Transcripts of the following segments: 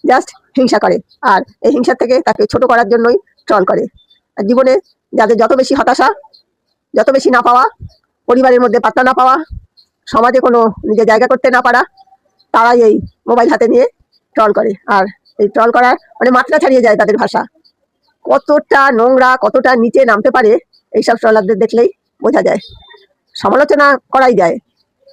Just হিংসা করে। আর এই হিংসা থেকে তাকে ছোট করার জন্যই ট্রল করে। আর জীবনে যাদের যত বেশি হতাশা, যত বেশি না পাওয়া, পরিবারের মধ্যে পাত্তা না পাওয়া, সমাজে কোনো নিজের জায়গা করতে না পারা, তারাই এই মোবাইল হাতে নিয়ে ট্রল করে। আর এই ট্রল করার মানে মাত্রা ছাড়িয়ে যায় তাদের ভাষা। কতটা নোংরা, কতটা নিচে নামতে পারে এইসব ট্রলারদের দেখলেই বোঝা যায়। সমালোচনা করাই যায়,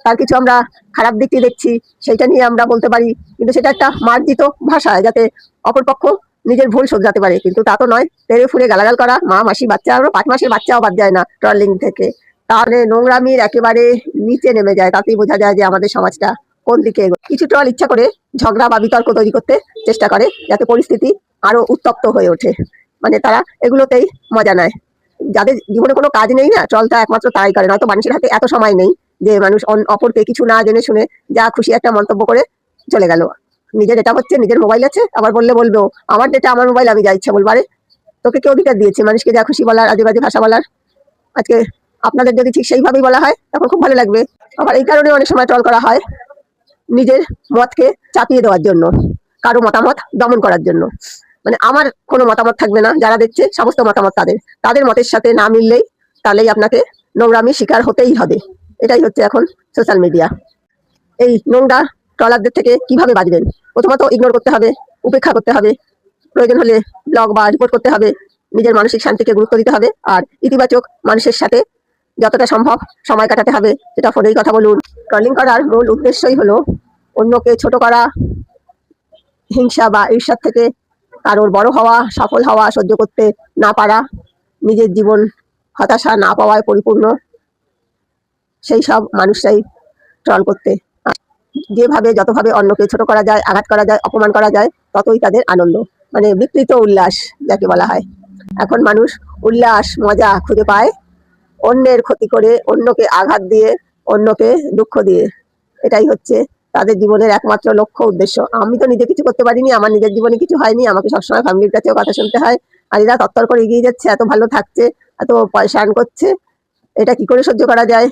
তার কিছু আমরা খারাপ দিকটি দেখছি সেইটা নিয়ে আমরা বলতে পারি, কিন্তু সেটা একটা মার্জিত ভাষায়, যাতে অপরপক্ষ নিজের ভুল শোধরাতে পারে। কিন্তু তা তো নয়, তেরে ফুলে গালাগাল করা, মা মাসি বাচ্চা, আরো 5 মাসের বাচ্চাও বাদ যায় না ট্রলিং থেকে। তাহলে নোংরামির একেবারে নিচে নেমে যায়, তাতেই বোঝা যায় যে আমাদের সমাজটা কোন দিকে এগোয়। কিছু ট্রল ইচ্ছা করে ঝগড়া বা বিতর্ক তৈরি করতে চেষ্টা করে, যাতে পরিস্থিতি আরো উত্তপ্ত হয়ে ওঠে। মানে তারা এগুলোতেই মজা নেয়। যাদের জীবনে কোনো কাজ নেই না, ট্রলটা একমাত্র তারাই করে। নয়তো মানুষের হাতে এত সময় নেই যে মানুষ অপরকে কিছু না জেনে শুনে যা খুশি একটা মন্তব্য করে চলে গেল। নিজের এটা হচ্ছে, নিজের মোবাইল আছে, আবার বললে বলবো আমার ডেটা আমার মোবাইল, আমি যা ইচ্ছা বলবো। আরে তোকে কে অধিকার দিয়েছে মানুষকে যা খুশি বলার, আজে বাজে ভাষা বলার? আজকে আপনাদের যদি ঠিক সেইভাবেই বলা হয় তখন খুব ভালো লাগবে। আবার এই কারণে অনেক সময় ট্রল করা হয়, নিজের মতকে চাপিয়ে দেওয়ার জন্য, কারো মতামত দমন করার জন্য। মানে আমার কোনো মতামত থাকবে না, যারা দেখছে সমস্ত মতামত তাদের, তাদের মতের সাথে না মিললেই তাহলেই আপনাকে নোংরামির শিকার হতেই হবে। এটাই হচ্ছে এখন সোশ্যাল মিডিয়া। এই নোংরা ট্রলারদের থেকে কিভাবে বাঁচবেন? প্রথমত ইগনোর করতে হবে, উপেক্ষা করতে হবে, প্রয়োজন হলে ব্লগ বা রিপোর্ট করতে হবে, নিজের মানসিক শান্তিকে গুরুত্ব দিতে হবে। আর ইতিবাচক মানুষের সাথে যতটা সম্ভব সময় কাটাতে হবে, সেটা ফোনেই কথা বলুন। ট্রলিং করার মূল উদ্দেশ্যই হলো অন্যকে ছোট করা, হিংসা বা ঈর্ষার থেকে কারোর বড় হওয়া, সফল হওয়া সহ্য করতে না পারা, নিজের জীবন হতাশা না পাওয়ায় পরিপূর্ণ, সেই সব মানুষরাই ট্রল করতে। যেভাবে যতভাবে অন্যকে ছোট করা যায়, আঘাত করা যায়, অপমান করা যায়, ততই তাদের আনন্দ। মানে বিকৃত উল্লাস যাকে বলা হয়। এখন মানুষ উল্লাস, মজা খুঁজে পায় অন্যের ক্ষতি করে, অন্যকে আঘাত দিয়ে, অন্যকে দুঃখ দিয়ে। এটাই হচ্ছে তাদের জীবনের একমাত্র লক্ষ্য, উদ্দেশ্য। আমি তো নিজে কিছু করতে পারিনি, আমার নিজের জীবনে কিছু হয়নি, আমাকে সবসময় ফ্যামিলির কাছেও কথা শুনতে হয়। আর এরা তত্তর করে এগিয়ে যাচ্ছে, এত ভালো থাকছে, এত পয়সা আর্ন করছে, এটা কি করে সহ্য করা যায়?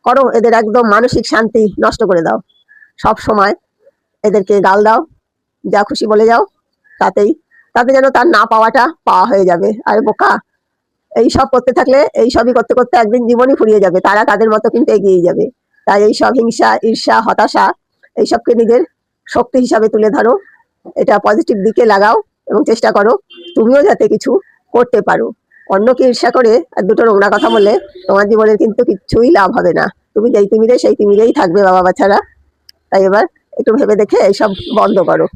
করো, এদের একদম মানসিক শান্তি নষ্ট করে দাও। সব সময় এদেরকে গাল দাও, যা খুশি বলে যাও, তাতেই তাতে যেন তার না পাওয়াটা পাওয়া হয়ে যাবে। আর বোকা, এই সব করতে থাকলে, এই সবই করতে করতে একদিন জীবনই ফুরিয়ে যাবে, তারা তাদের মতো কিন্তু এগিয়েই যাবে। তাই এই সব হিংসা, ঈর্ষা, হতাশা, এইসবকে নিজের শক্তি হিসাবে তুলে ধরো, এটা পজিটিভ দিকে লাগাও এবং চেষ্টা করো তুমিও যাতে কিছু করতে পারো। অন্যকে ঈর্ষা করে আর দুটো নোংরা কথা বলে তোমার জীবনের কিন্তু কিচ্ছুই লাভ হবে না। তুমি যেই তিমিরে সেই তিমিরেই থাকবে বাবা বাচ্চারা। তাই এবার একটু ভেবে দেখে এইসব বন্ধ করো।